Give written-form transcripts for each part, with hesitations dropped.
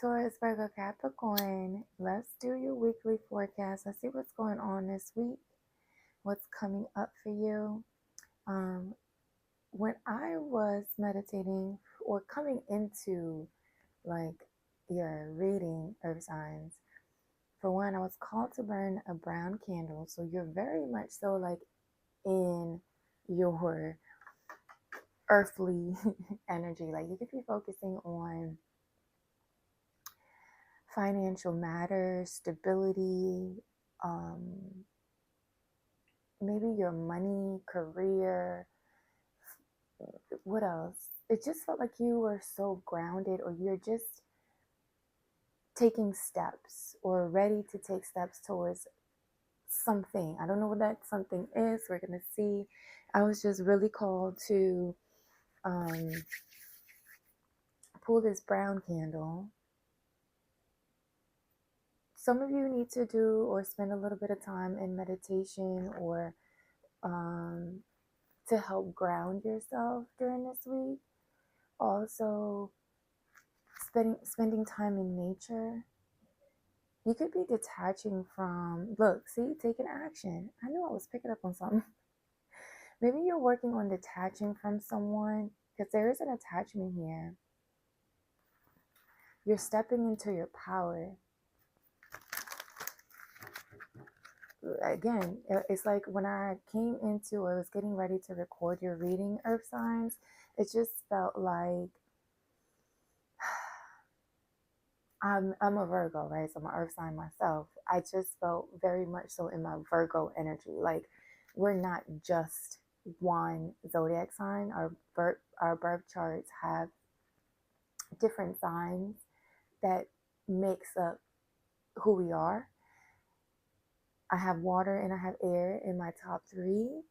Taurus Virgo Capricorn, let's do your weekly forecast. Let's see what's going on this week, what's coming up for you. When I was meditating or coming into like your reading earth signs, for one, I was called to burn a brown candle. So you're very much so like in your earthly energy. Like you could be focusing on financial matters, stability, maybe your money, career, what else? It just felt like you were so grounded, or you're just taking steps or ready to take steps towards something. I don't know what that something is. We're going to see. I was just really called to pull this brown candle. Some of you need to do or spend a little bit of time in meditation or to help ground yourself during this week. Also, spending time in nature. You could be detaching from, look, see, taking action. I knew I was picking up on something. Maybe you're working on detaching from someone because there is an attachment here. You're stepping into your power. Again, it's like when I came into or was getting ready to record your reading, earth signs, it just felt like I'm a Virgo, right? So I'm an earth sign myself. I just felt very much so in my Virgo energy. Like we're not just one zodiac sign. Our birth charts have different signs that makes up who we are. I have water and I have air in my top three,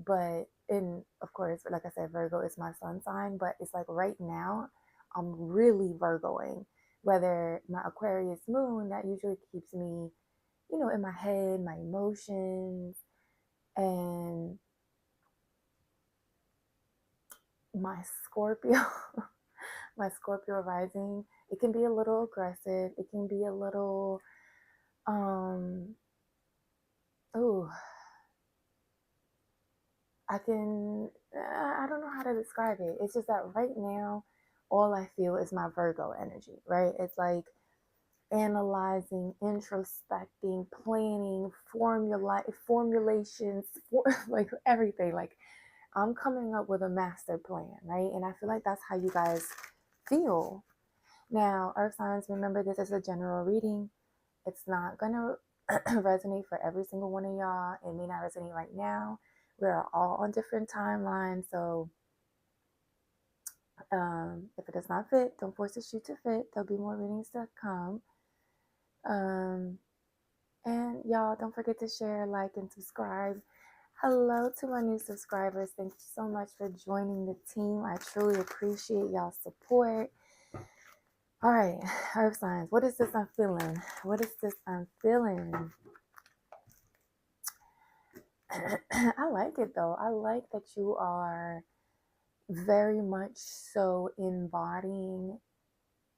but of course, like I said, Virgo is my sun sign, but it's like right now I'm really Virgoing. Whether my Aquarius moon, that usually keeps me, in my head, my emotions, and my Scorpio, my Scorpio rising, it can be a little aggressive. It can be a little, oh, I don't know how to describe it. It's just that right now, all I feel is my Virgo energy, right? It's like analyzing, introspecting, planning, formulations, like everything. Like I'm coming up with a master plan, right? And I feel like that's how you guys feel. Now, earth signs, remember this is a general reading. It's not going to resonate for every single one of y'all. It may not resonate right now. We're all on different timelines. So if it does not fit, don't force the shoe to fit. There'll be more readings to come. And y'all, don't forget to share, like, and subscribe. Hello to my new subscribers. Thank you so much for joining the team. I truly appreciate y'all's support. All right, earth signs. What is this I'm feeling? What is this I'm feeling? I like it though. I like that you are very much so embodying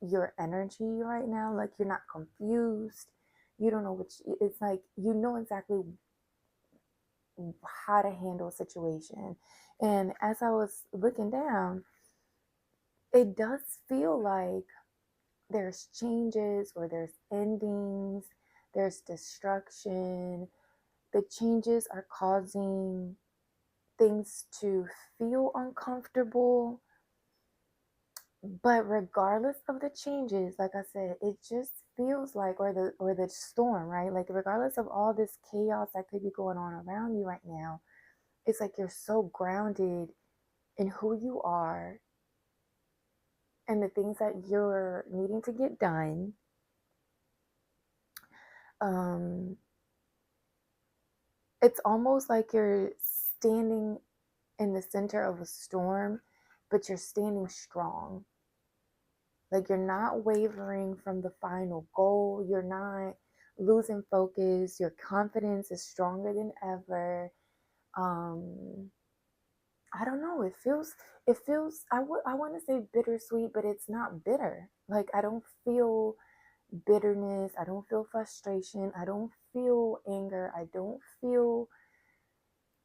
your energy right now. Like you're not confused. You don't know it's like you know exactly how to handle a situation. And as I was looking down, it does feel like there's changes or there's endings, there's destruction. The changes are causing things to feel uncomfortable. But regardless of the changes, like I said, it just feels like, or the storm, right? Like regardless of all this chaos that could be going on around you right now, it's like you're so grounded in who you are and the things that you're needing to get done. It's almost like you're standing in the center of a storm, but you're standing strong. Like you're not wavering from the final goal. You're not losing focus. Your confidence is stronger than ever. I don't know. It feels, I want to say bittersweet, but it's not bitter. Like, I don't feel bitterness. I don't feel frustration. I don't feel anger. I don't feel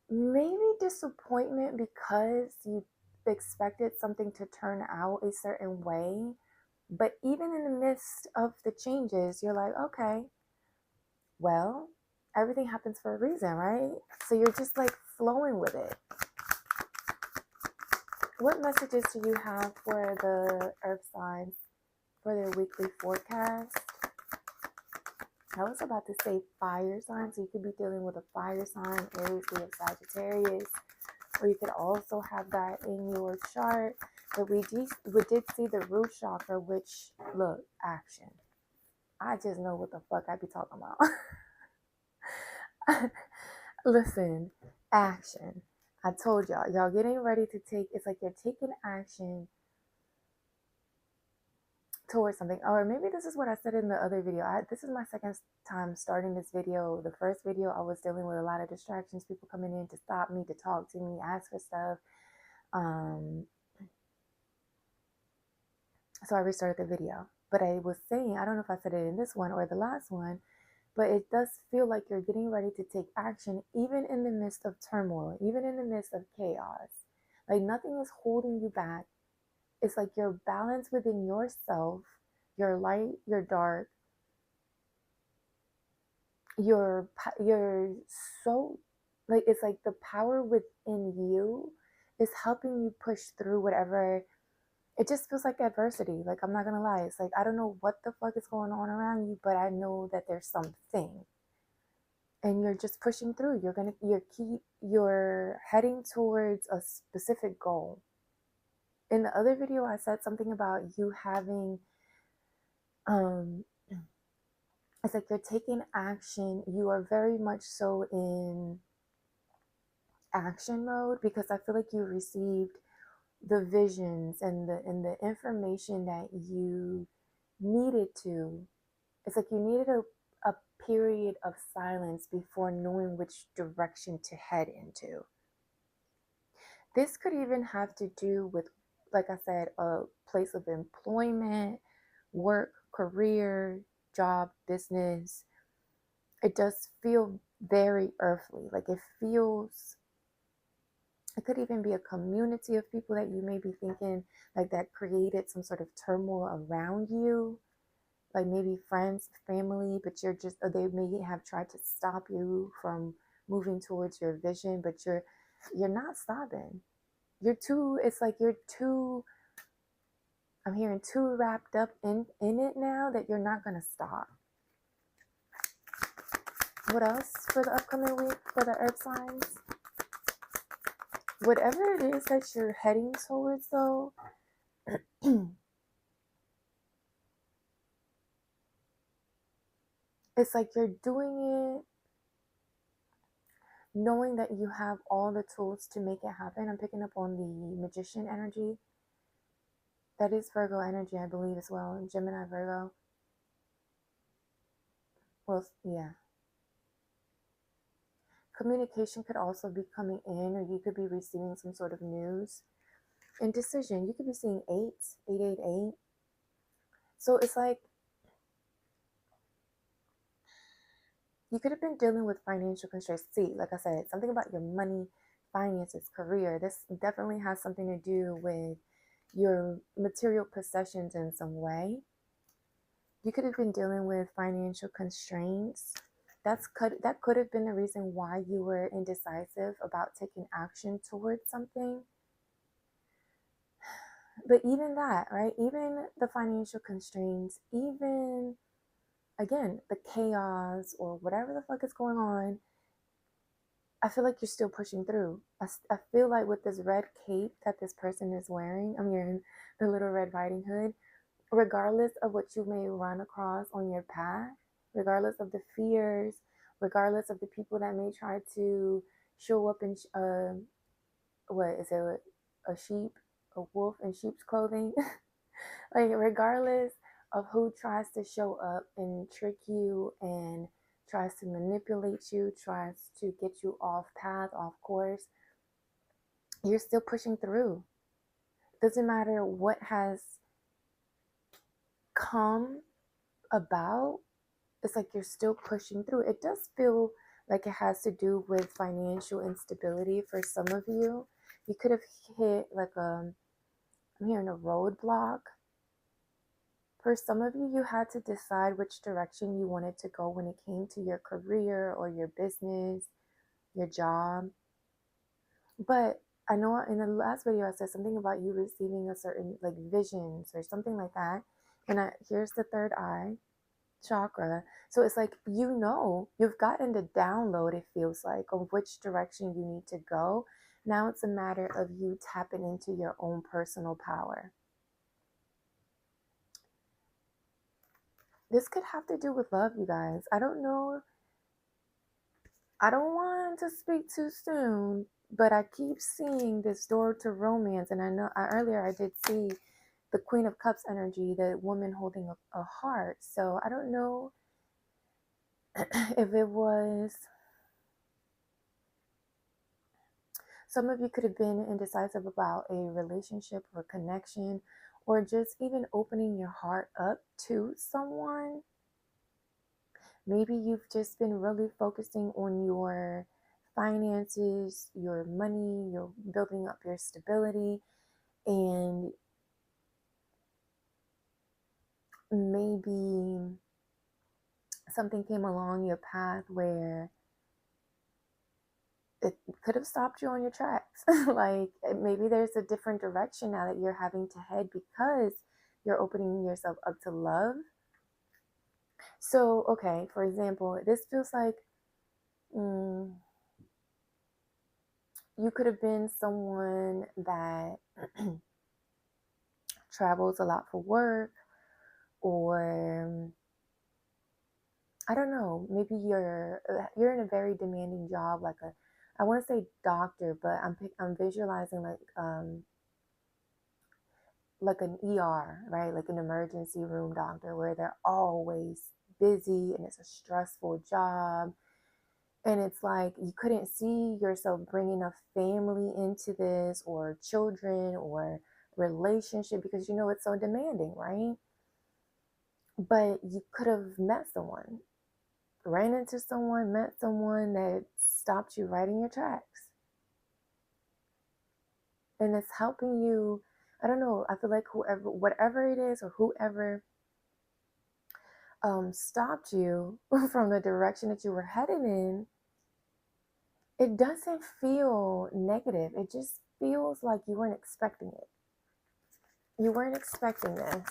maybe disappointment because you expected something to turn out a certain way. But even in the midst of the changes, you're like, okay, well, everything happens for a reason, right? So you're just like flowing with it. What messages do you have for the earth signs for their weekly forecast? I was about to say fire sign, so you could be dealing with a fire sign, Aries, Leo, Sagittarius, or you could also have that in your chart. But we did see the root chakra, which, look, action. I just know what the fuck I be talking about. Listen, action. I told y'all getting ready to take, it's like you're taking action towards something. Or maybe this is what I said in the other video. This is my second time starting this video. The first video, I was dealing with a lot of distractions, people coming in to stop me, to talk to me, ask for stuff. So I restarted the video. But I was saying, I don't know if I said it in this one or the last one, but it does feel like you're getting ready to take action, even in the midst of turmoil, even in the midst of chaos. Like nothing is holding you back. It's like you're balanced within yourself, your light, your dark, you're so, like, it's like the power within you is helping you push through whatever. It just feels like adversity. Like, I'm not gonna lie, it's like I don't know what the fuck is going on around you, but I know that there's something, and you're just pushing through. You're heading towards a specific goal. In the other video, I said something about you having it's like you're taking action. You are very much so in action mode, because I feel like you received the visions and the information that you needed to. It's like you needed a period of silence before knowing which direction to head into. This could even have to do with, like I said, a place of employment, work, career, job, business. It does feel very earthly. Like it could even be a community of people that you may be thinking like that created some sort of turmoil around you. Like maybe friends, family, but they may have tried to stop you from moving towards your vision, but you're not stopping. I'm hearing too wrapped up in it now that you're not going to stop. What else for the upcoming week for the earth signs? Whatever it is that you're heading towards, though, it's like you're doing it knowing that you have all the tools to make it happen. I'm picking up on the magician energy. That is Virgo energy, I believe, as well. Gemini, Virgo. Well, yeah. Communication could also be coming in, or you could be receiving some sort of news. And decision, you could be seeing 888. So it's like you could have been dealing with financial constraints. See, like I said, something about your money, finances, career. This definitely has something to do with your material possessions in some way. You could have been dealing with financial constraints. That could have been the reason why you were indecisive about taking action towards something. But even that, right? Even the financial constraints, even again, the chaos or whatever the fuck is going on, I feel like you're still pushing through. I feel like with this red cape that this person is wearing, I'm wearing the Little Red Riding Hood, regardless of what you may run across on your path, regardless of the fears, regardless of the people that may try to show up in, what is it, a wolf in sheep's clothing? Like, regardless of who tries to show up and trick you and tries to manipulate you, tries to get you off path, off course, you're still pushing through. Doesn't matter what has come about, it's like you're still pushing through. It does feel like it has to do with financial instability for some of you. You could have hit like I'm hearing a roadblock. For some of you, you had to decide which direction you wanted to go when it came to your career or your business, your job. But I know in the last video I said something about you receiving a certain like visions or something like that. And here's the third eye chakra. So it's like, you've gotten the download, it feels like, of which direction you need to go. Now it's a matter of you tapping into your own personal power. This could have to do with love, you guys. I don't know. I don't want to speak too soon, but I keep seeing this door to romance. And I know earlier I did see the Queen of Cups energy, the woman holding a heart. So I don't know if it was, some of you could have been indecisive about a relationship or connection, or just even opening your heart up to someone. Maybe you've just been really focusing on your finances, your money, you're building up your stability, and maybe something came along your path where it could have stopped you on your tracks. Like maybe there's a different direction now that you're having to head because you're opening yourself up to love. So, okay, for example, this feels like you could have been someone that travels a lot for work, or I don't know, maybe you're in a very demanding job, like I want to say doctor, but I'm visualizing like an ER, right? Like an emergency room doctor, where they're always busy and it's a stressful job. And it's like you couldn't see yourself bringing a family into this, or children, or relationship, because it's so demanding, right? But you could have met someone, ran into someone, met someone that stopped you right in your tracks. And it's helping you. I don't know. I feel like whatever it is, or whoever stopped you from the direction that you were headed in, it doesn't feel negative. It just feels like you weren't expecting it. You weren't expecting this.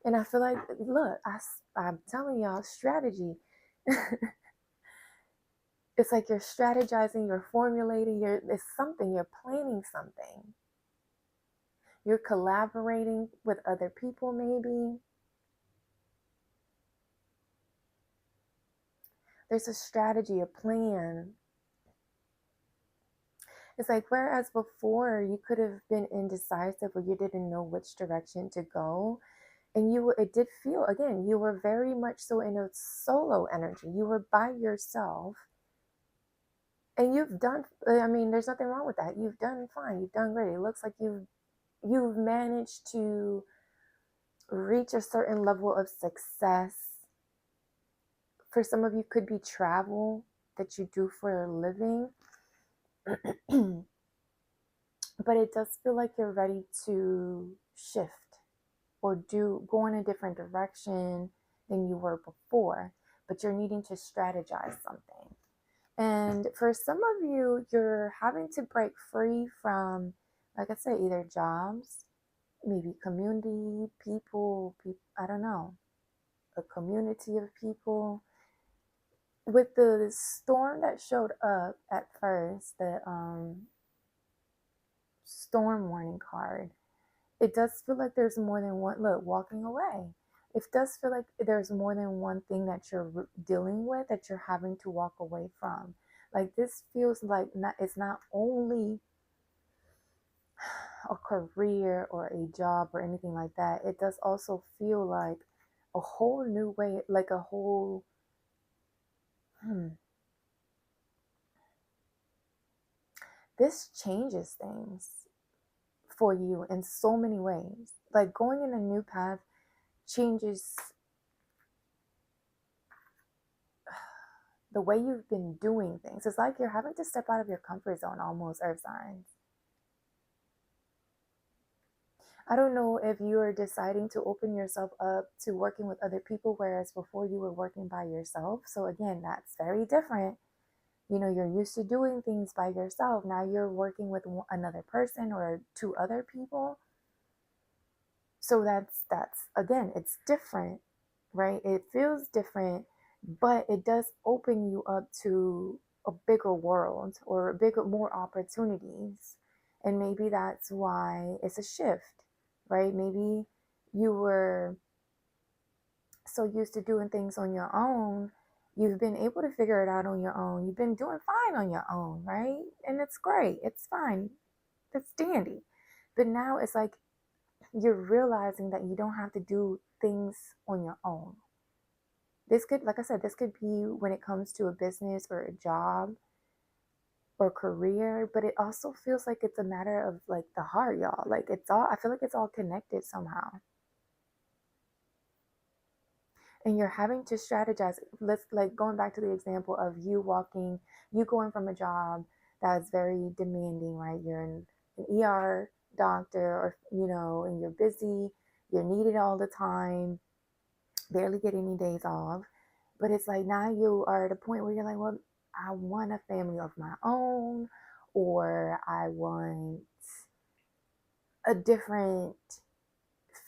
And I feel like, look, I'm telling y'all, strategy. It's like you're strategizing, you're formulating, it's something, you're planning something. You're collaborating with other people, maybe. There's a strategy, a plan. It's like, whereas before you could have been indecisive, or you didn't know which direction to go. And it did feel, again, you were very much so in a solo energy. You were by yourself. And you've done, I mean, there's nothing wrong with that. You've done fine. You've done great. It looks like you've managed to reach a certain level of success. For some of you, could be travel that you do for a living. But it does feel like you're ready to shift, or go in a different direction than you were before, but you're needing to strategize something. And for some of you, you're having to break free from, like I said, either jobs, maybe community, people, I don't know, a community of people. With the storm that showed up at first, the storm warning card, it does feel like there's more than one. Look, walking away. It does feel like there's more than one thing that you're dealing with, that you're having to walk away from. Like this feels like it's not only a career or a job or anything like that. It does also feel like a whole new way, like a whole this changes things for you in so many ways. like going in a new path changes the way you've been doing things. It's like you're having to step out of your comfort zone almost, earth signs. I don't know if you are deciding to open yourself up to working with other people, whereas before you were working by yourself. So again, that's very different. You know, you're used to doing things by yourself. Now you're working with another person or two other people. So that's again, it's different, right? It feels different, but it does open you up to a bigger world or more opportunities. And maybe that's why it's a shift, right? Maybe you were so used to doing things on your own, you've been able to figure it out on your own. You've been doing fine on your own, right? And it's great. It's fine. It's dandy. But now it's like you're realizing that you don't have to do things on your own. This could, like I said, this could be when it comes to a business or a job or career, but it also feels like it's a matter of like the heart, y'all. Like it's all, I feel like it's all connected somehow. And you're having to strategize. Let's like going back to the example of you going from a job that's very demanding, right? You're an ER doctor, or and you're busy, you're needed all the time, barely get any days off. But it's like now you are at a point where you're like, well, I want a family of my own, or I want a different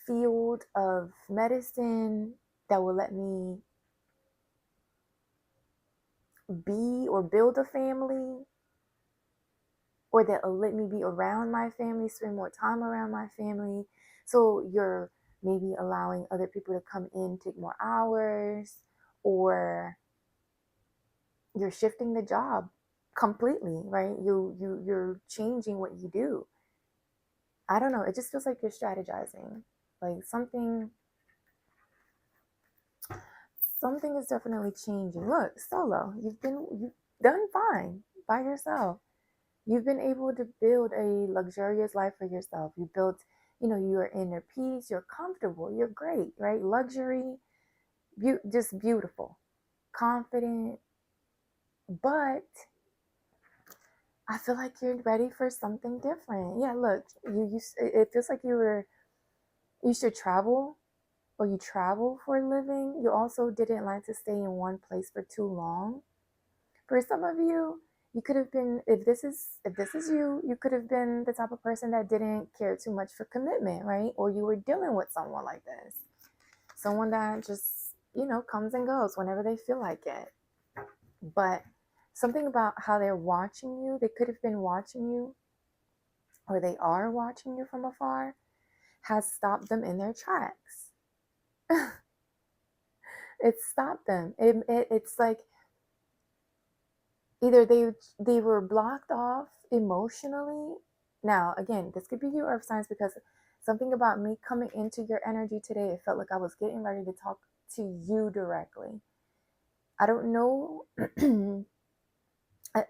field of medicine that will let me be or build a family, or that will let me be around my family, spend more time around my family. So you're maybe allowing other people to come in, take more hours, or you're shifting the job completely, right? You're changing what you do. I don't know. It just feels like you're strategizing. Like something is definitely changing. Look, solo. You've done fine by yourself. You've been able to build a luxurious life for yourself. You built, your inner peace. You're comfortable. You're great, right? Luxury, just beautiful, confident. But I feel like you're ready for something different. Yeah, look, it feels like you should travel, or you travel for a living. You also didn't like to stay in one place for too long. For some of you, you could have been, if this is you, you could have been the type of person that didn't care too much for commitment, right? Or you were dealing with someone like this. Someone that just, comes and goes whenever they feel like it. But something about how they're watching you, they could have been watching you, or they are watching you from afar, has stopped them in their tracks. It stopped them. It's like either they were blocked off emotionally. Now, again, this could be your earth signs, because something about me coming into your energy today, it felt like I was getting ready to talk to you directly. I don't know.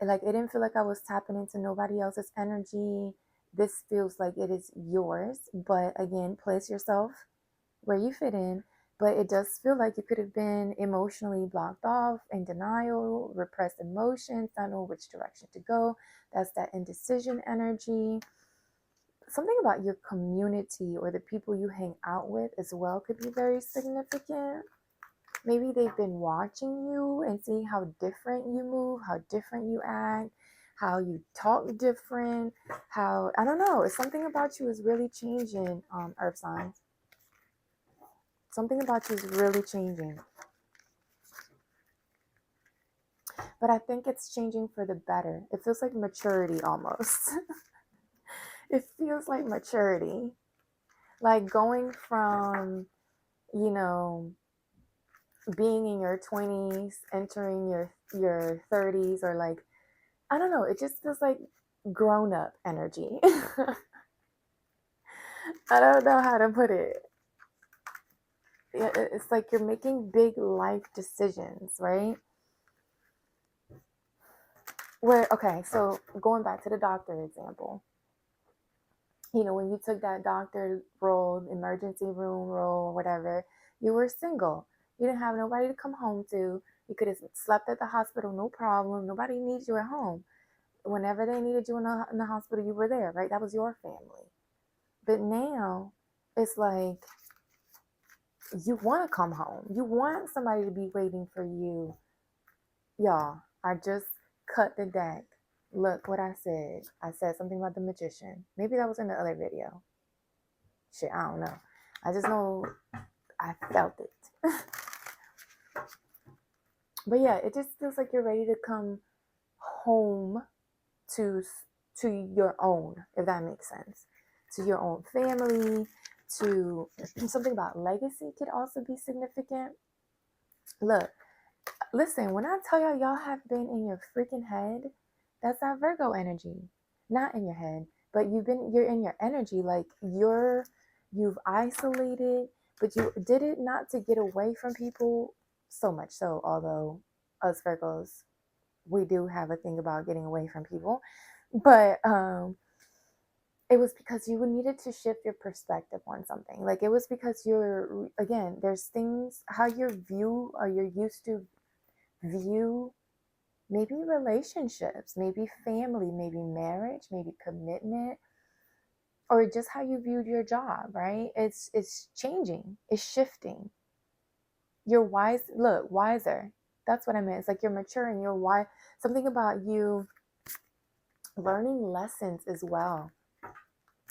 Like it didn't feel like I was tapping into nobody else's energy. This feels like it is yours. But again, place yourself where you fit in. But it does feel like you could have been emotionally blocked off, in denial, repressed emotions, not know which direction to go. That's that indecision energy. Something about your community or the people you hang out with as well could be very significant. Maybe they've been watching you and seeing how different you move, how different you act, how you talk different, how, I don't know, it's something about you is really changing, earth signs. Something about you is really changing. But I think it's changing for the better. It feels like maturity almost. It feels like maturity. Like going from, being in your 20s, entering your 30s, or like, I don't know, it just feels like grown up energy. I don't know how to put it. It's like you're making big life decisions, right? Okay, so going back to the doctor example, when you took that doctor role, emergency room role, whatever, you were single. You didn't have nobody to come home to. You could have slept at the hospital, no problem. Nobody needs you at home. Whenever they needed you in the hospital, you were there, right? That was your family. But now it's like you want to come home. You want somebody to be waiting for you. Y'all, I just cut the deck. Look what I said. I said something about the magician. Maybe that was in the other video. Shit, I don't know. I just know I felt it. But yeah, it just feels like you're ready to come home to your own, if that makes sense. To your own family, to something about legacy could also be significant. Look, listen, when I tell y'all have been in your freaking head, that's that Virgo energy. Not in your head, but you're in your energy. Like you've isolated, but you did it not to get away from people so much so, although us Virgos, we do have a thing about getting away from people. But it was because you needed to shift your perspective on something. Like it was because there's things how your view or you're used to view maybe relationships, maybe family, maybe marriage, maybe commitment, or just how you viewed your job, right? It's changing, it's shifting. You're wiser. That's what I meant. It's like you're maturing, you're wise. Something about you learning lessons as well.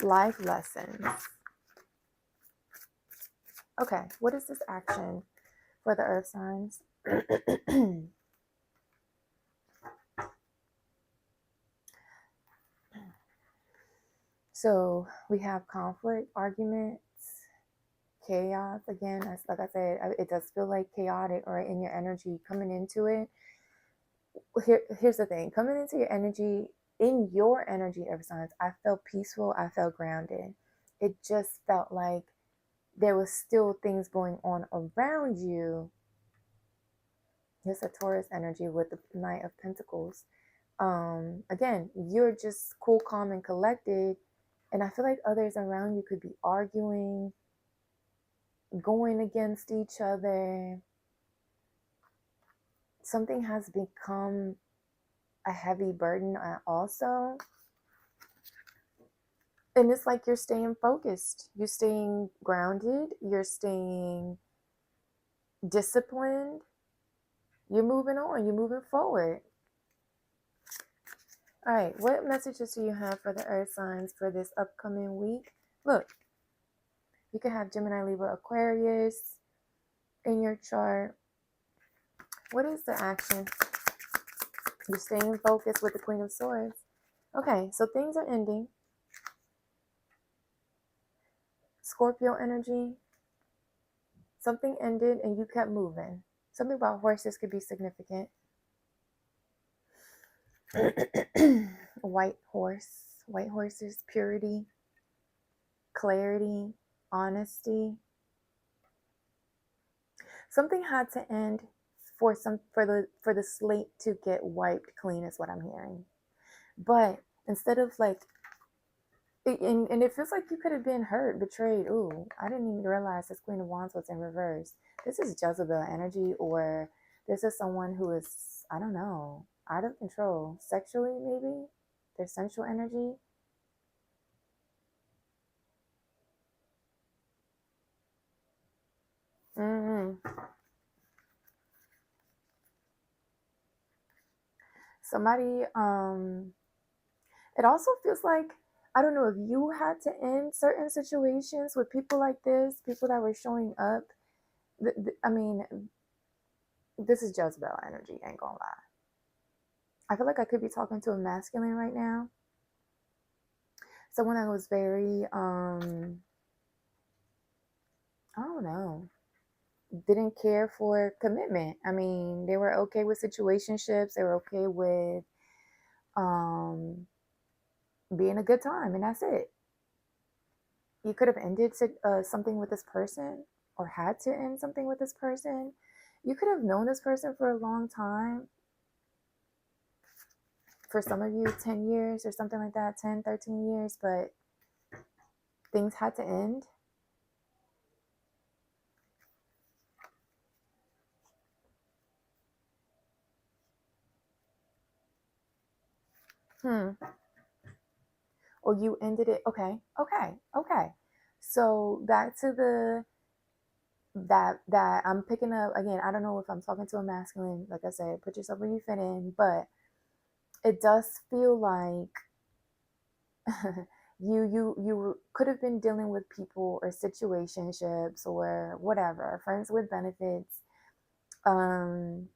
Life lessons. Okay, what is this action for the earth signs? So we have conflict, arguments, chaos. Again, like I said, it does feel like chaotic or in your energy coming into it. Here's the thing. Coming into your energy, in your energy, earth signs, I felt peaceful. I felt grounded. It just felt like there was still things going on around you. Here's a Taurus energy with the Knight of Pentacles. Again, you're just cool, calm, and collected. And I feel like others around you could be arguing, going against each other. Something has become a heavy burden also. And it's like you're staying focused. You're staying grounded. You're staying disciplined. You're moving on. You're moving forward. All right, what messages do you have for the earth signs for this upcoming week? Look, you could have Gemini, Libra, Aquarius in your chart. What is the action? You're staying focused with the Queen of Swords. Okay, so things are ending. Scorpio energy. Something ended and you kept moving. Something about horses could be significant. White horses, purity, clarity, honesty. Something had to end for the slate to get wiped clean is what I'm hearing. But instead of like, and it feels like you could have been hurt, betrayed. Ooh, I didn't even realize this Queen of Wands was in reverse. This is Jezebel energy, or this is someone who is, I don't know, out of control sexually, maybe. Their sensual energy. Somebody, it also feels like, I don't know if you had to end certain situations with people like this, people that were showing up. I mean, this is Jezebel energy, ain't gonna lie. I feel like I could be talking to a masculine right now. Someone that was very, I don't know, didn't care for commitment. I mean, they were okay with situationships. They were okay with being a good time, and that's it. You could have ended something with this person, or had to end something with this person. You could have known this person for a long time. For some of you, 10 years or something like that, 10, 13 years, but things had to end. Or you ended it. Okay. So back to the that I'm picking up again. I don't know if I'm talking to a masculine, like I said, put yourself where you fit in, but it does feel like you could have been dealing with people or situationships or whatever, friends with benefits. Um,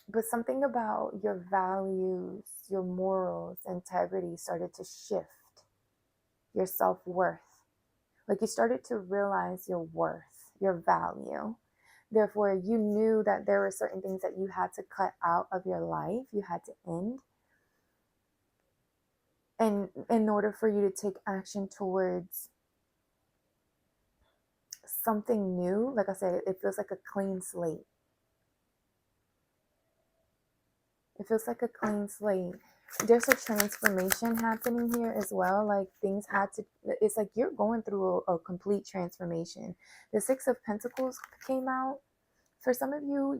but something about your values, your morals, integrity started to shift, your self-worth. Like you started to realize your worth, your value. Therefore, you knew that there were certain things that you had to cut out of your life, you had to end. And in order for you to take action towards something new, like I said, it feels like a clean slate. It feels like a clean slate. There's a transformation happening here as well. Like things had to, it's like you're going through a complete transformation. The Six of Pentacles came out. For some of you,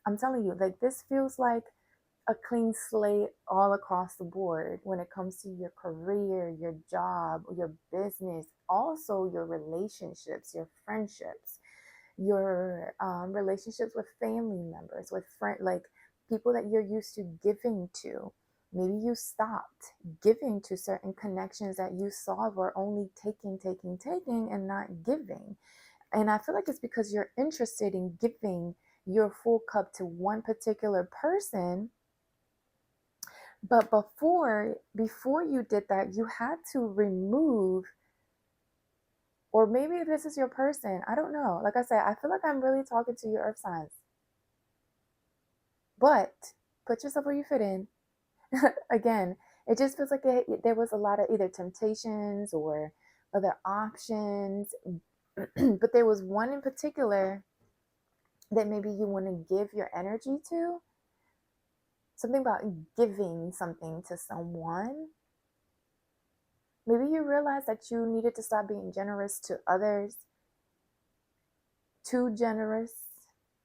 I'm telling you, like this feels like a clean slate all across the board when it comes to your career, your job, your business, also your relationships, your friendships, your relationships with family members, with friends, like people that you're used to giving to. Maybe you stopped giving to certain connections that you saw were only taking, and not giving. And I feel like it's because you're interested in giving your full cup to one particular person. But before you did that, you had to remove, or maybe this is your person. I don't know. Like I said, I feel like I'm really talking to your earth signs. But put yourself where you fit in. Again, it just feels like there was a lot of either temptations or other options. But there was one in particular that maybe you want to give your energy to. Something about giving something to someone. Maybe you realized that you needed to stop being generous to others. Too generous,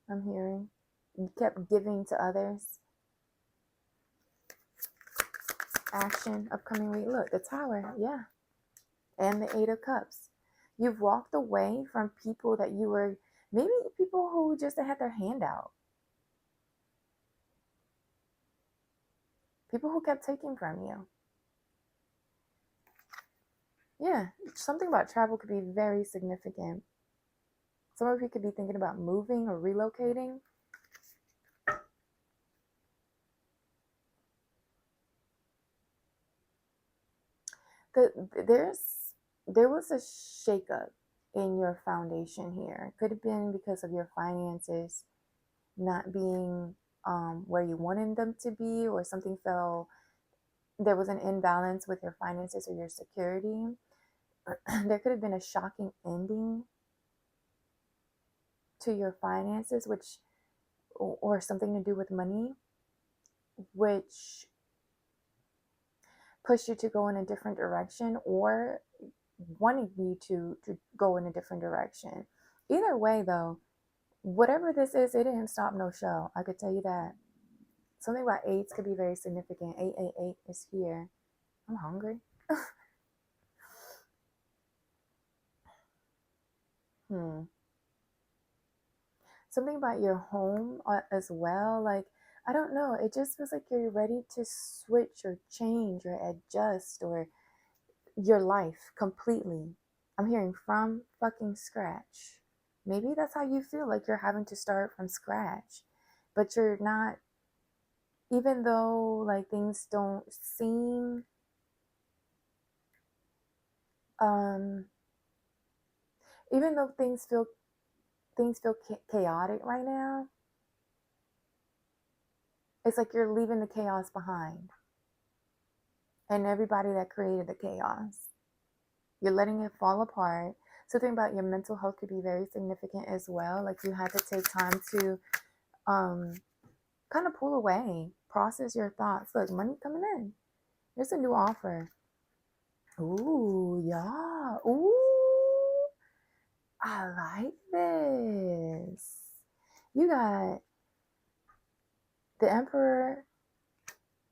I'm hearing. You kept giving to others. Action, upcoming week. Look, the Tower, yeah. And the Eight of Cups. You've walked away from people that you were, maybe people who just had their hand out. People who kept taking from you. Yeah, something about travel could be very significant. Some of you could be thinking about moving or relocating. There was a shakeup in your foundation here. It could have been because of your finances not being where you wanted them to be, or something fell. There was an imbalance with your finances or your security. There could have been a shocking ending to your finances, which, or something to do with money, which pushed you to go in a different direction, or wanting you to go in a different direction. Either way, though, whatever this is, it didn't stop no show. I could tell you that. Something about eights could be very significant. 888 is here. I'm hungry. Something about your home as well. Like, I don't know. It just feels like you're ready to switch or change or adjust, or your life completely. I'm hearing from fucking scratch. Maybe that's how you feel, like you're having to start from scratch, but you're not. Even though like things don't seem um even though things feel chaotic right now, it's like you're leaving the chaos behind, and everybody that created the chaos, you're letting it fall apart. Something about your mental health could be very significant as well. Like you had to take time to um kind of pull away, process your thoughts. Look, money coming in. There's a new offer. Ooh, yeah. Ooh, I like this. You got the Emperor.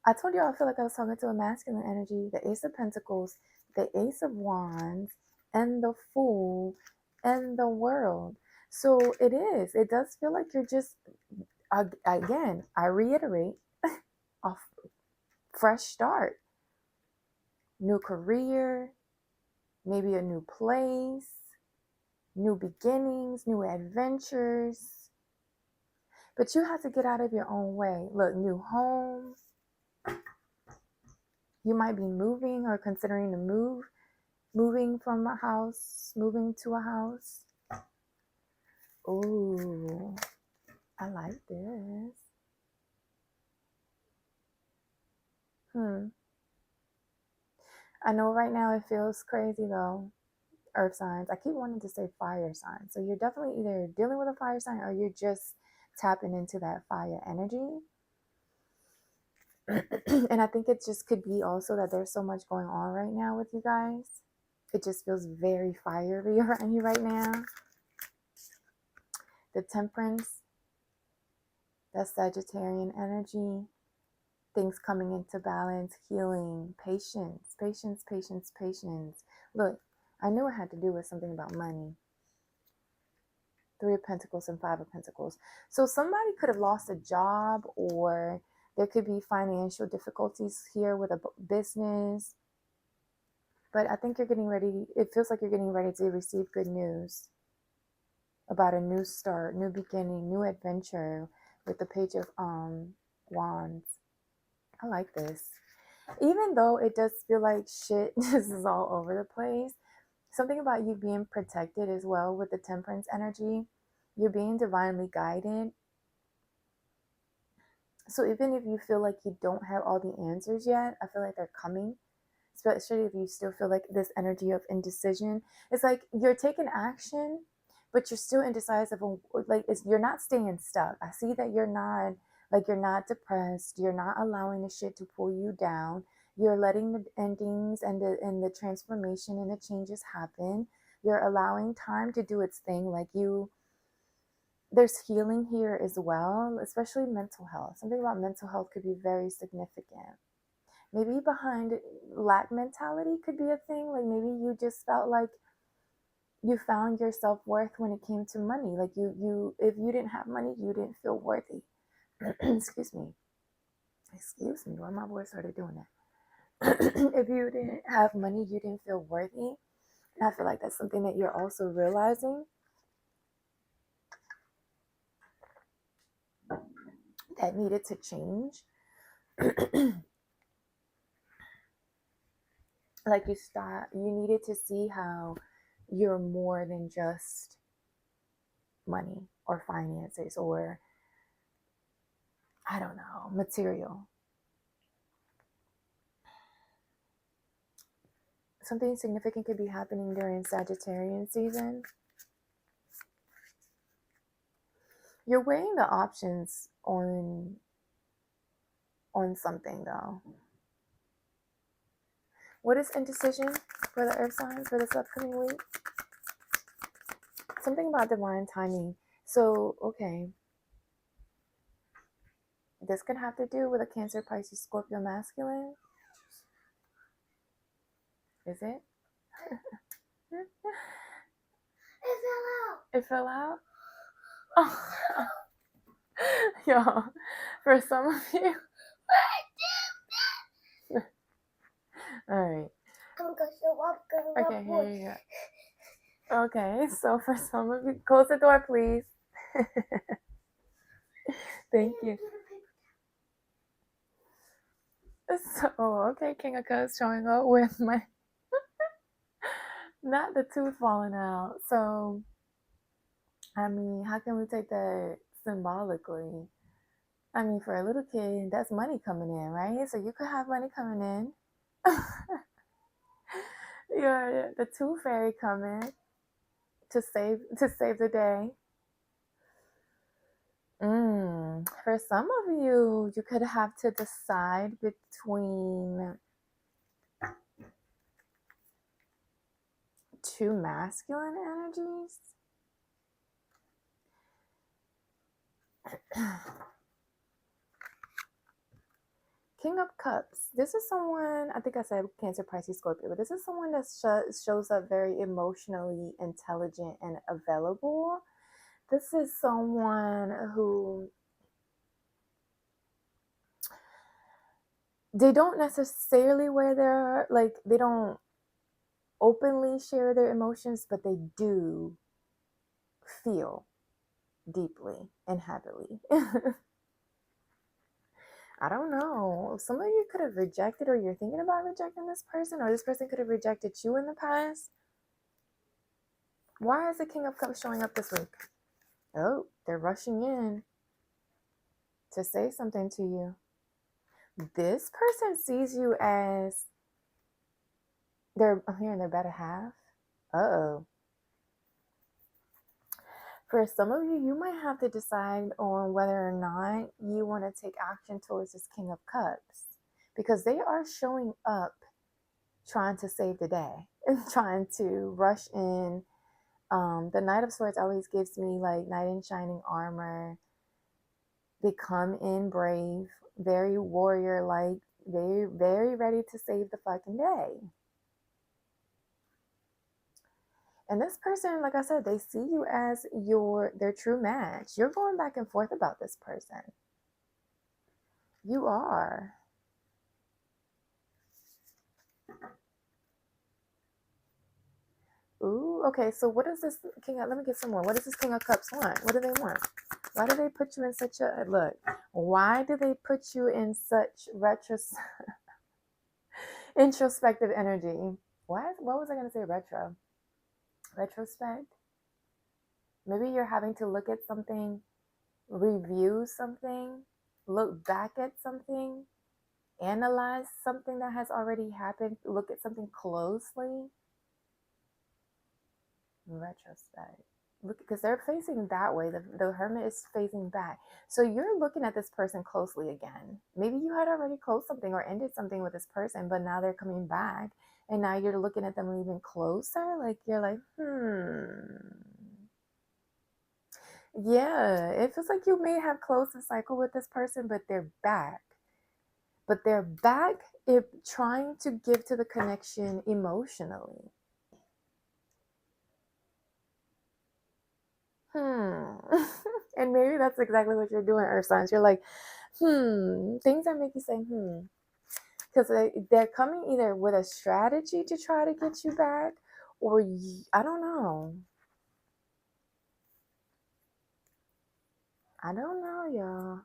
I told you I feel like I was talking to a masculine energy, the Ace of Pentacles, the Ace of Wands, and the Fool, and the World. So it is. It does feel like you're just, again, I reiterate, a fresh start, new career, maybe a new place, new beginnings, new adventures. But you have to get out of your own way. Look, new home. You might be moving or considering to move, moving from a house, moving to a house. Ooh, I like this. I know right now it feels crazy though. Earth signs. I keep wanting to say fire signs. So you're definitely either dealing with a fire sign or you're just tapping into that fire energy. And I think it just could be also that there's so much going on right now with you guys. It just feels very fiery around you right now. The Temperance, that Sagittarian energy, things coming into balance, healing, patience, patience, patience, patience. Look, I knew it had to do with something about money. 3 of Pentacles and 5 of Pentacles. So somebody could have lost a job, or there could be financial difficulties here with a business. But I think you're getting ready. It feels like you're getting ready to receive good news about a new start, new beginning, new adventure with the Page of Wands. I like this. Even though it does feel like shit this is all over the place, something about you being protected as well with the Temperance energy. You're being divinely guided. So even if you feel like you don't have all the answers yet, I feel like they're coming. Especially if you still feel like this energy of indecision. It's like you're taking action, but you're still indecisive. Like you're not staying stuck. I see that you're not depressed. You're not allowing the shit to pull you down. You're letting the endings and the transformation and the changes happen. You're allowing time to do its thing. There's healing here as well, especially mental health. Something about mental health could be very significant. Maybe behind lack mentality could be a thing. Like maybe you just felt like you found your self-worth when it came to money. Like you if you didn't have money, you didn't feel worthy. Excuse me. Why my voice started doing that. If you didn't have money, you didn't feel worthy. And I feel like that's something that you're also realizing that needed to change. Like you needed to see how you're more than just money or finances or, I don't know, material. Something significant could be happening during Sagittarian season. You're weighing the options on something though. What is indecision for the earth signs for this upcoming week? Something about divine timing. So, okay. This could have to do with a Cancer, Pisces, Scorpio masculine. Is it? It fell out? Oh. Yo, for some of you. Alright. Okay, here you go. Okay, so for some of you, close the door, please. Thank you. So, okay, King of Cups showing up with my, not the tooth falling out. So, I mean, how can we take that symbolically? I mean, for a little kid, that's money coming in, right? So you could have money coming in. You're the tooth fairy coming to save the day. For some of you, you could have to decide between two masculine energies. King of Cups. This is someone, I think I said Cancer, Pisces, Scorpio, but this is someone that shows up very emotionally intelligent and available. This is someone who they don't necessarily wear their, like, they don't openly share their emotions, but they do feel deeply and happily. I don't know. Some of you could have rejected, or you're thinking about rejecting this person, or this person could have rejected you in the past. Why is the King of Cups showing up this week? Oh, they're rushing in to say something to you. This person sees you as I'm hearing their better half. Uh-oh. For some of you, you might have to decide on whether or not you want to take action towards this King of Cups, because they are showing up trying to save the day and trying to rush in. The Knight of Swords always gives me like knight in shining armor. They come in brave, very warrior-like, very, very ready to save the fucking day. And this person, like I said, they see you as their true match. You're going back and forth about this person. You are. Ooh, okay, so what is this let me get some more. What does this King of Cups want? What do they want? Why do they put you in such a, look, why do they put you in such introspective energy? What was I going to say? Retrospect? Maybe you're having to look at something, review something, look back at something, analyze something that has already happened, look at something closely. Retrospect. Look, because they're facing that way. The Hermit is facing back. So you're looking at this person closely again. Maybe you had already closed something or ended something with this person, but now they're coming back. And now you're looking at them even closer. Like, you're like, Yeah, it feels like you may have closed the cycle with this person, but they're back. But they're back trying to give to the connection emotionally. And maybe that's exactly what you're doing, Earth signs. You're like, things that make you say, because they're coming either with a strategy to try to get you back, or I don't know. I don't know, y'all.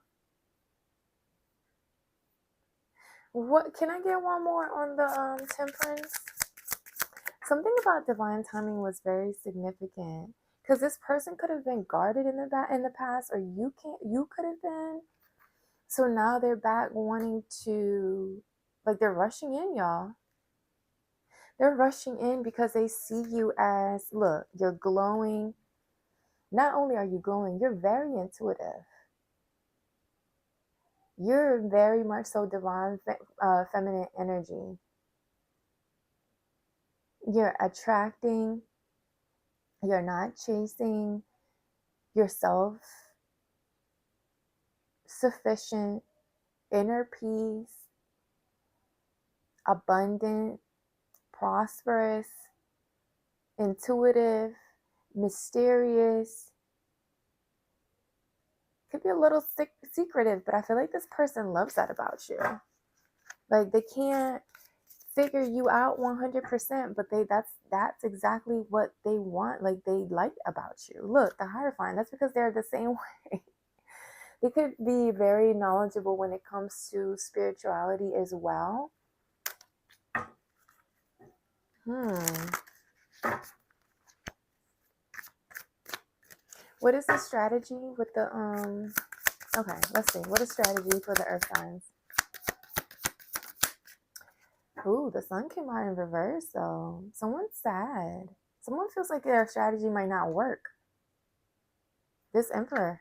What can I get one more on the Temperance? Something about divine timing was very significant, because this person could have been guarded in the past, or you could have been. So now they're back wanting to, like, they're rushing in, y'all. They're rushing in because they see you as, look, you're glowing. Not only are you glowing, you're very intuitive. You're very much so divine feminine energy. You're attracting. You're not chasing. You're self-sufficient, inner peace, abundant, prosperous, intuitive, mysterious. Could be a little secretive, but I feel like this person loves that about you. Like, they can't figure you out 100%, but that's exactly what they want. Like, they like about you. Look, the Hierophant, that's because they're the same way. They could be very knowledgeable when it comes to spirituality as well. What is the strategy with the okay, let's see. What is strategy for the Earth signs? Ooh, the Sun came out in reverse, though. Someone's sad. Someone feels like their strategy might not work. This Emperor.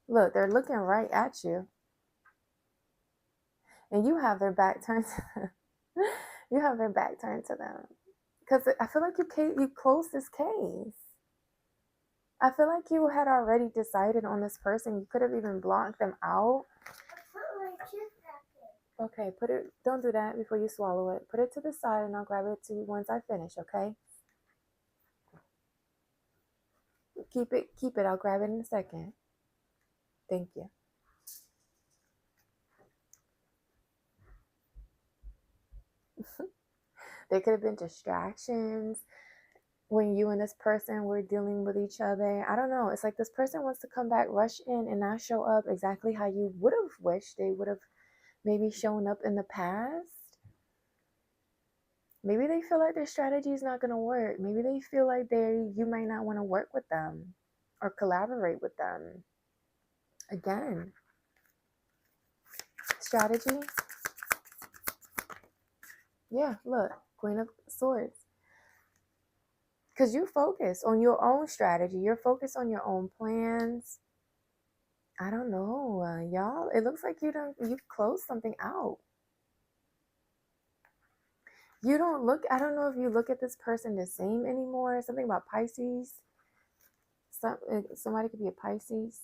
Look, they're looking right at you. And you have their back turned to them. You have their back turned to them. Because I feel like you closed this case. I feel like you had already decided on this person. You could have even blocked them out. Okay, put it, don't do that before you swallow it. Put it to the side and I'll grab it to you once I finish, okay? Keep it. I'll grab it in a second. Thank you. There could have been distractions when you and this person were dealing with each other. I don't know. It's like this person wants to come back, rush in, and not show up exactly how you would have wished they would have maybe shown up in the past. Maybe they feel like their strategy is not going to work. Maybe they feel like you might not want to work with them or collaborate with them. Again, strategy. Yeah, look, Queen of Swords. Because you focus on your own strategy. You're focused on your own plans. I don't know, y'all. It looks like you've closed something out. You don't look, I don't know if you look at this person the same anymore. Something about Pisces. Somebody could be a Pisces.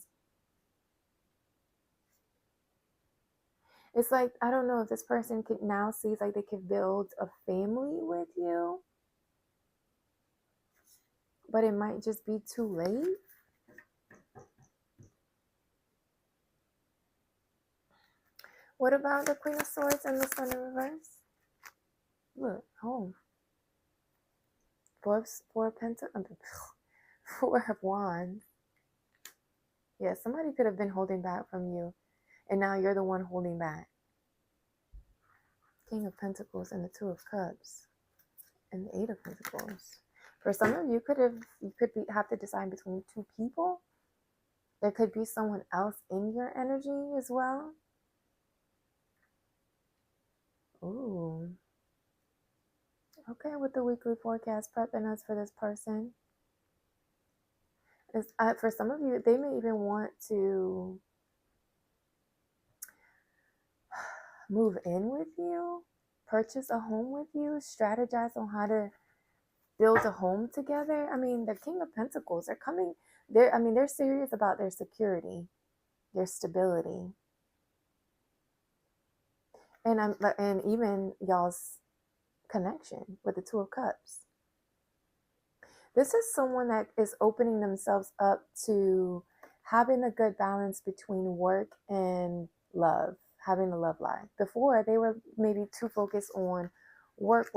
It's like, I don't know if this person could now sees like they could build a family with you, but it might just be too late. What about the Queen of Swords and the Sun in reverse? Look, home. Four of Wands. Yeah, somebody could have been holding back from you, and now you're the one holding back. King of Pentacles and the Two of Cups and the Eight of Pentacles. For some of you, have to decide between two people. There could be someone else in your energy as well. Ooh. Okay, with the weekly forecast prepping us for this person. For some of you, they may even want to move in with you, purchase a home with you, strategize on how to build a home together. I mean, the King of Pentacles are coming. They're serious about their security, their stability, and even y'all's connection with the Two of Cups. This is someone that is opening themselves up to having a good balance between work and love, having a love life. Before, they were maybe too focused on work,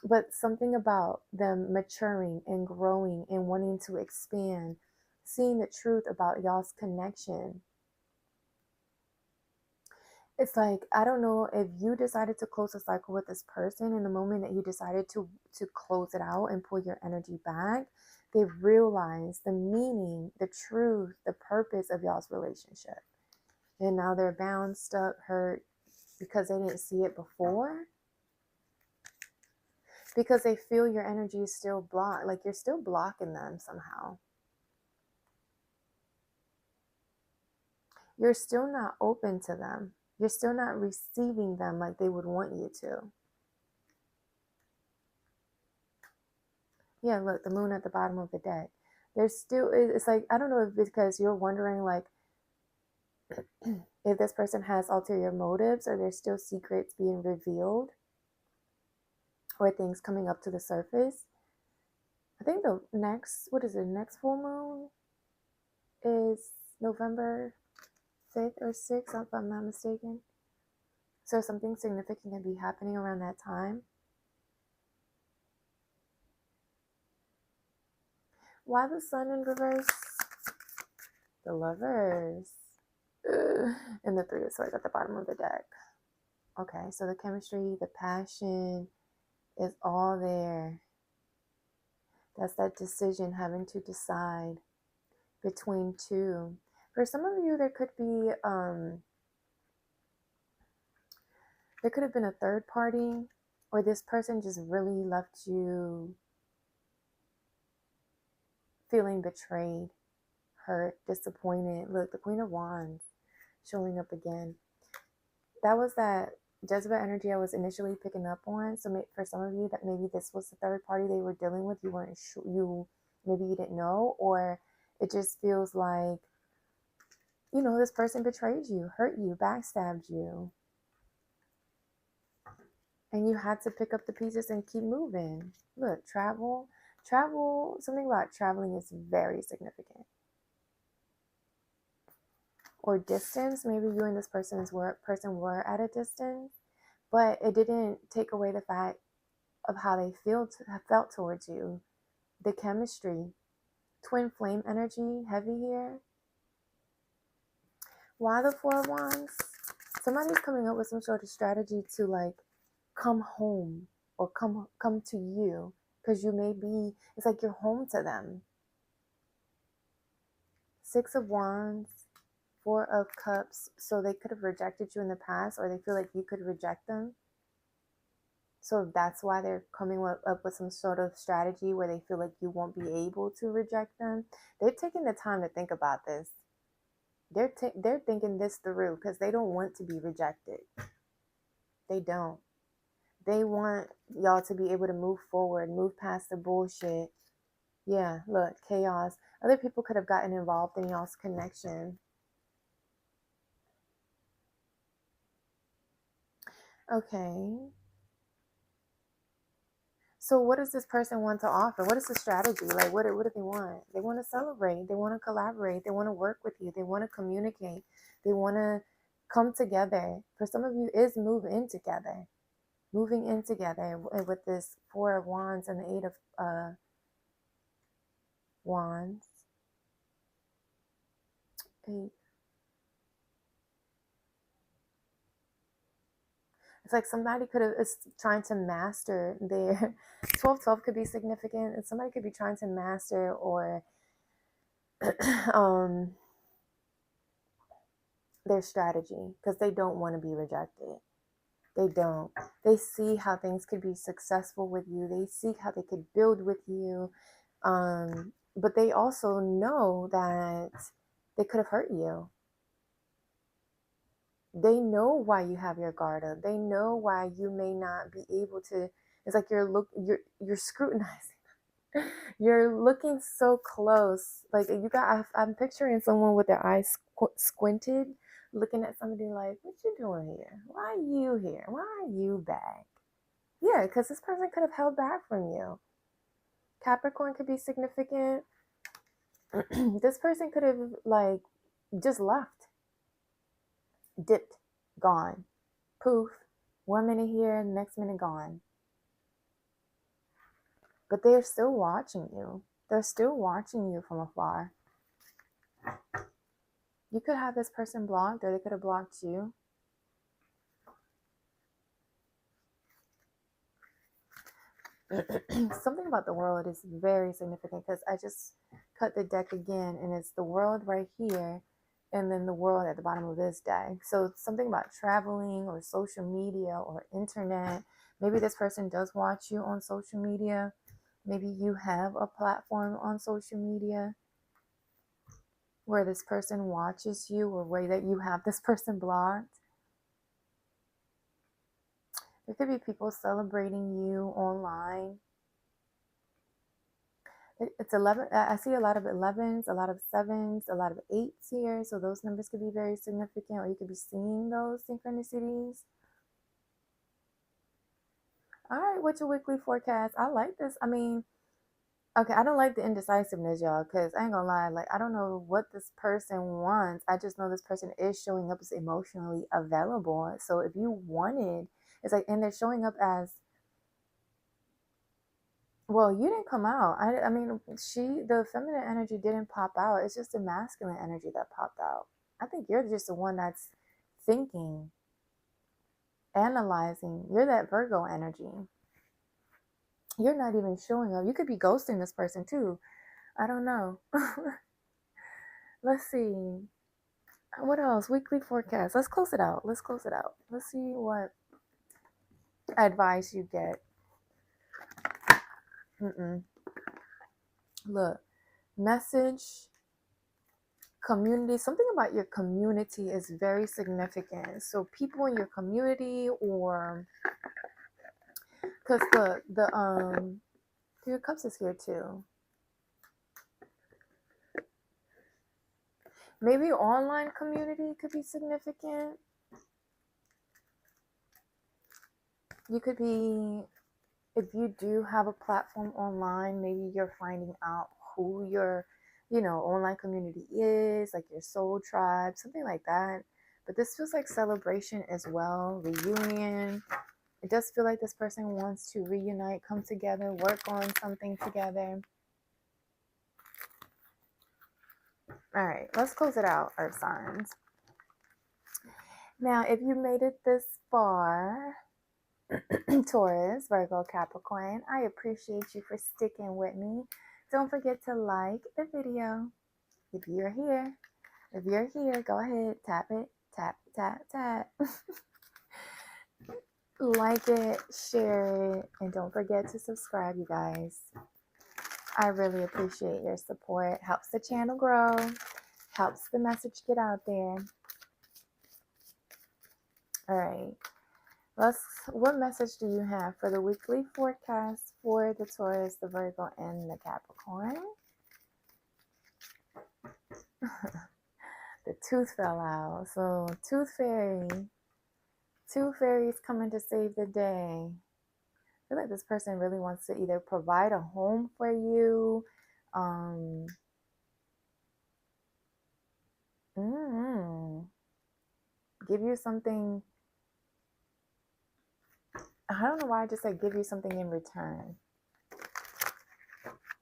but something about them maturing and growing and wanting to expand, seeing the truth about y'all's connection. It's like, I don't know if you decided to close a cycle with this person, in the moment that you decided to close it out and pull your energy back, they realized the meaning, the truth, the purpose of y'all's relationship. And now they're bound, stuck, hurt because they didn't see it before. Because they feel your energy is still blocked, like you're still blocking them somehow. You're still not open to them. You're still not receiving them like they would want you to. Yeah, look, the moon at the bottom of the deck. There's still, it's like, I don't know if it's because you're wondering like if this person has ulterior motives, or there's still secrets being revealed, or things coming up to the surface. I think the next full moon is November 5th or 6th, if I'm not mistaken. So something significant can be happening around that time. Why the Sun in reverse? The Lovers. And the Three of Swords at the bottom of the deck. Okay, so the chemistry, the passion is all there. That's that decision, having to decide between two. For some of you, there could have been a third party, or this person just really left you feeling betrayed, hurt, disappointed. Look, the Queen of Wands showing up again. That was that Jezebel energy I was initially picking up on. So for some of you, that maybe this was the third party they were dealing with. You weren't sure, maybe you didn't know, or it just feels like, this person betrayed you, hurt you, backstabbed you, and you had to pick up the pieces and keep moving. Look, travel, something about traveling is very significant. Or distance, maybe you and this person were at a distance, but it didn't take away the fact of how they felt towards you. The chemistry, twin flame energy, heavy here. Why the Four of Wands? Somebody's coming up with some sort of strategy to like come home or come to you, because it's like you're home to them. Six of Wands, Four of Cups. So they could have rejected you in the past, or they feel like you could reject them. So that's why they're coming up with some sort of strategy where they feel like you won't be able to reject them. They're taking the time to think about this. They're thinking this through, because they don't want to be rejected. They don't. They want y'all to be able to move forward, move past the bullshit. Yeah, look, chaos. Other people could have gotten involved in y'all's connection. Okay. So what does this person want to offer? What is the strategy? Like, what do they want? They want to celebrate. They want to collaborate. They want to work with you. They want to communicate. They want to come together. For some of you, is move in together. Moving in together with this Four of Wands and the Eight of Wands. Eight. It's like somebody is trying to master their 12-12 could be significant, and somebody could be trying to master or their strategy, because they don't want to be rejected. They don't. They see how things could be successful with you. They see how they could build with you. But they also know that they could have hurt you. They know why you have your guard up. They know why you may not be able to. It's like you're scrutinizing. You're looking so close. Like I'm picturing someone with their eyes squinted, looking at somebody like, "What you doing here? Why are you here? Why are you back?" Yeah, because this person could have held back from you. Capricorn could be significant. This person could have like just left, dipped, gone, poof. 1 minute here, next minute gone. But they're still watching you. They're still watching you from afar. You could have this person blocked, or they could have blocked you. Something about the world is very significant, because I just cut the deck again, and it's the world right here, and then the world at the bottom of this deck. So something about traveling or social media or internet. Maybe this person does watch you on social media. Maybe you have a platform on social media where this person watches you, or where that you have this person blocked. There could be people celebrating you online. It's 11. I see a lot of 11s, a lot of 7s, a lot of 8s here. So those numbers could be very significant, or you could be seeing those synchronicities. All right, what's your weekly forecast? I like this. I mean, okay, I don't like the indecisiveness, y'all, because I ain't gonna lie. Like, I don't know what this person wants. I just know this person is showing up as emotionally available. So if you wanted, it's like, and they're showing up as, well, you didn't come out. I mean, the feminine energy didn't pop out. It's just the masculine energy that popped out. I think you're just the one that's thinking, analyzing. You're that Virgo energy. You're not even showing up. You could be ghosting this person, too. I don't know. Let's see. What else? Weekly forecast. Let's close it out. Let's see what advice you get. Look, message community, something about your community is very significant. So people in your community, or because the Three of Cups is here too. Maybe online community could be significant. You could be, if you do have a platform online, maybe you're finding out who your, online community is, like your soul tribe, something like that. But this feels like celebration as well, reunion. It does feel like this person wants to reunite, come together, work on something together. All right, let's close it out, Earth signs. Now, if you made it this far, Taurus, Virgo, Capricorn, I appreciate you for sticking with me. Don't forget to like the video. If you're here, go ahead, tap it, tap, tap, tap. Like it, share it, and don't forget to subscribe, you guys. I really appreciate your support. Helps the channel grow, helps the message get out there. All right. What message do you have for the weekly forecast for the Taurus, the Virgo, and the Capricorn? The tooth fell out. So, tooth fairy. Two fairies coming to save the day. I feel like this person really wants to either provide a home for you, give you something. I don't know why I just said give you something in return.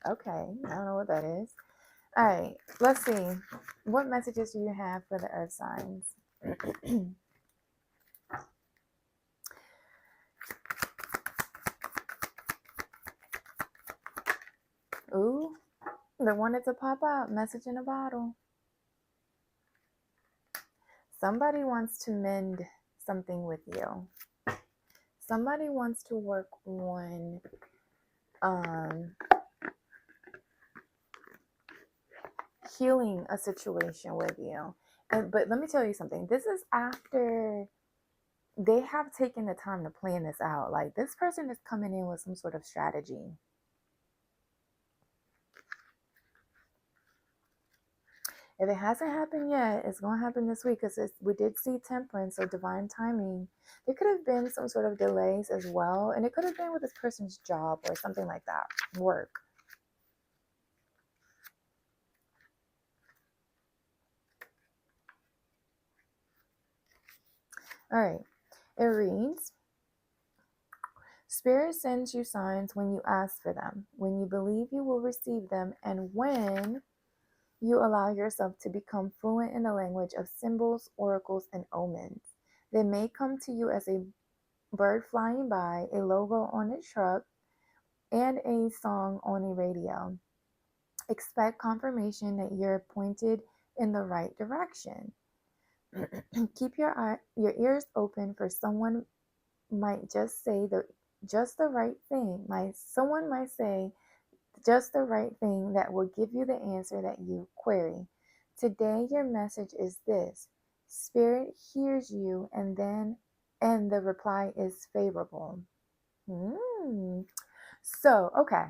Okay, I don't know what that is. All right, let's see. What messages do you have for the earth signs? Ooh, the one to pop out. Message in a bottle. Somebody wants to mend something with you. Somebody wants to work on healing a situation with you. But let me tell you something. This is after they have taken the time to plan this out. Like, this person is coming in with some sort of strategy. If it hasn't happened yet, it's going to happen this week, because we did see temperance, or divine timing. There could have been some sort of delays as well. And it could have been with this person's job or something like that. Work. All right. It reads, Spirit sends you signs when you ask for them, when you believe you will receive them, and when you allow yourself to become fluent in the language of symbols, oracles, and omens. They may come to you as a bird flying by, a logo on a truck, and a song on a radio. Expect confirmation that you're pointed in the right direction. Keep your ears open, for someone might just say the right thing. Someone might say just the right thing that will give you the answer that you query. Today, your message is this: Spirit hears you, and the reply is favorable. So, okay,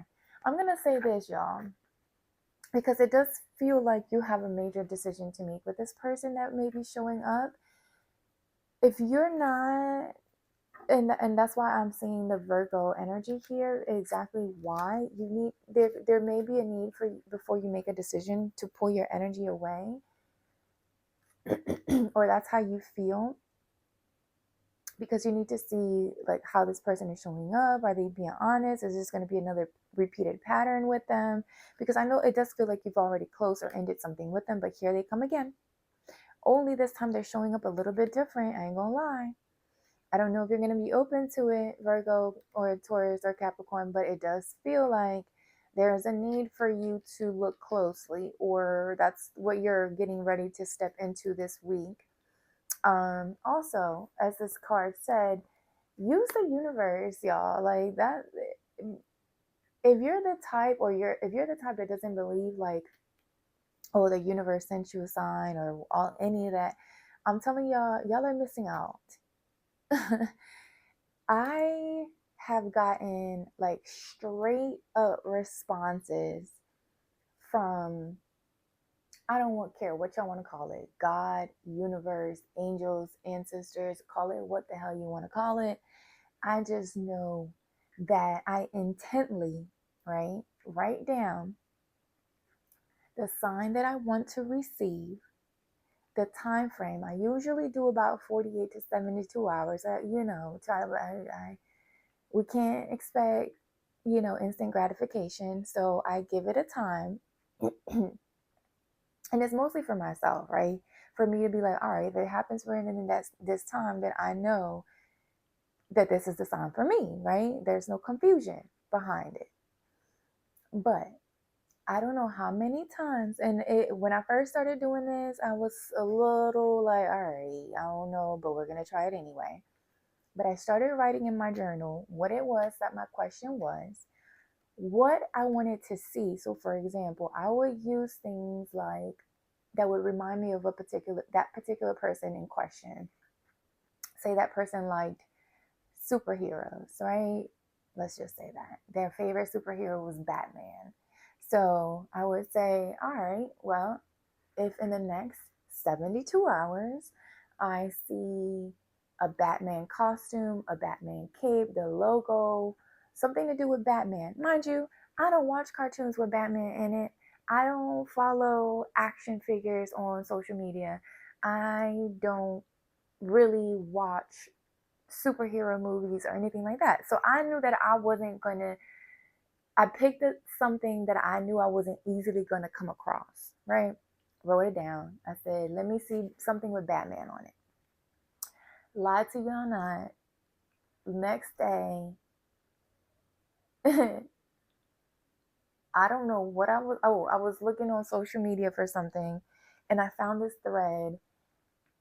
I'm gonna say this, y'all, because it does feel like you have a major decision to make with this person that may be showing up. If you're not, and that's why I'm seeing the Virgo energy here, exactly why you need, there may be a need for, before you make a decision, to pull your energy away, or that's how you feel, because you need to see like how this person is showing up. Are they being honest? Is this going to be another repeated pattern with them? Because I know it does feel like you've already closed or ended something with them, but here they come again. Only this time they're showing up a little bit different. I ain't gonna lie. I don't know if you're going to be open to it, Virgo or Taurus or Capricorn, but it does feel like there is a need for you to look closely, or that's what you're getting ready to step into this week. Also, as this card said, use the universe, y'all. Like that. If you're the type, if you're the type that doesn't believe like oh, the universe sent you a sign or all any of that. I'm telling y'all, y'all are missing out. I have gotten like straight up responses from, I don't care what y'all want to call it, God, universe, angels, ancestors, call it what the hell you want to call it. I just know that I intently, right, write down the sign that I want to receive, the time frame. I usually do about 48 to 72 hours. We can't expect, instant gratification. So I give it a time. And it's mostly for myself, right? For me to be like, all right, if it happens for this time, then I know that this is the sign for me, right? There's no confusion behind it. But I don't know how many times, and when I first started doing this, I was a little like, all right, I don't know, but we're going to try it anyway. But I started writing in my journal what it was that my question was, what I wanted to see. So for example, I would use things like that would remind me of that particular person in question. Say that person liked superheroes, right? Let's just say that their favorite superhero was Batman. So I would say, all right, well, if in the next 72 hours I see a Batman costume, a Batman cape, the logo, something to do with Batman. Mind you, I don't watch cartoons with Batman in it. I don't follow action figures on social media. I don't really watch superhero movies or anything like that. So I knew that I picked something that I knew I wasn't easily going to come across, right? Wrote it down. I said, let me see something with Batman on it. Lied to you or not, next day, I don't know what I was looking on social media for something and I found this thread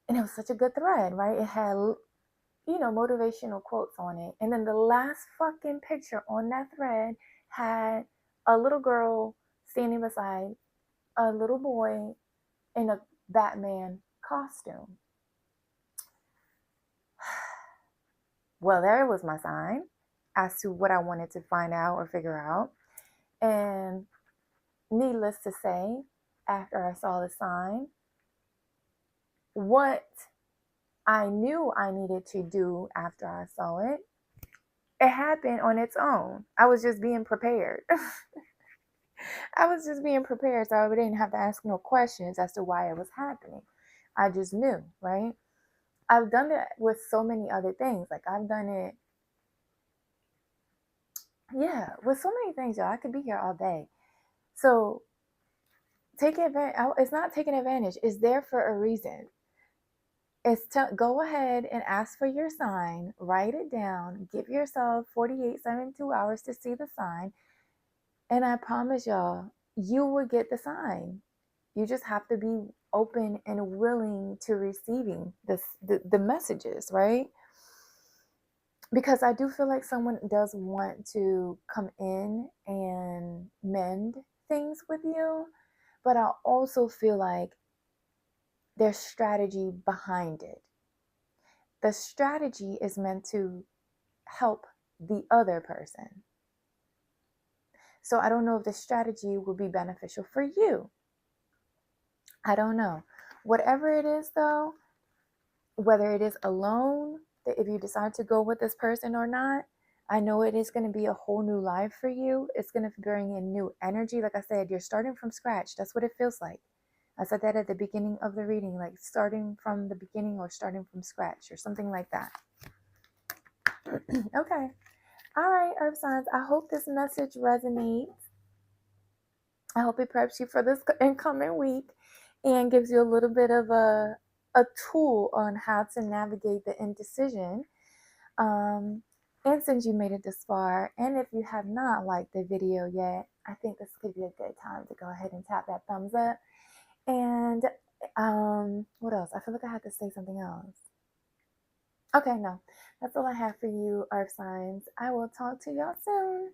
and it was such a good thread, right? It had, motivational quotes on it. And then the last fucking picture on that thread had a little girl standing beside a little boy in a Batman costume. Well, there was my sign as to what I wanted to find out or figure out. And needless to say, after I saw the sign, what I knew I needed to do after I saw it, it happened on its own. I was just being prepared. I was just being prepared, so I didn't have to ask no questions as to why it was happening. I just knew, right? I've done it with so many other things. Like I've done it, yeah, with so many things, y'all. I could be here all day. So take advantage. It's not taking advantage. It's there for a reason. Go ahead and ask for your sign. Write it down. Give yourself 48, 72 hours to see the sign. And I promise y'all, you will get the sign. You just have to be open and willing to receiving the messages, right? Because I do feel like someone does want to come in and mend things with you, but I also feel like there's strategy behind it. The strategy is meant to help the other person. So I don't know if the strategy will be beneficial for you. I don't know. Whatever it is, though, whether it is alone, that if you decide to go with this person or not, I know it is going to be a whole new life for you. It's going to bring in new energy. Like I said, you're starting from scratch. That's what it feels like. I said that at the beginning of the reading, like starting from the beginning or starting from scratch or something like that. Okay. All right, Earth signs. I hope this message resonates. I hope it preps you for this incoming week and gives you a little bit of a tool on how to navigate the indecision. And since you made it this far, and if you have not liked the video yet, I think this could be a good time to go ahead and tap that thumbs up. And what else? I feel like I had to say something else. Okay, no, that's all I have for you, Earth signs. I will talk to y'all soon.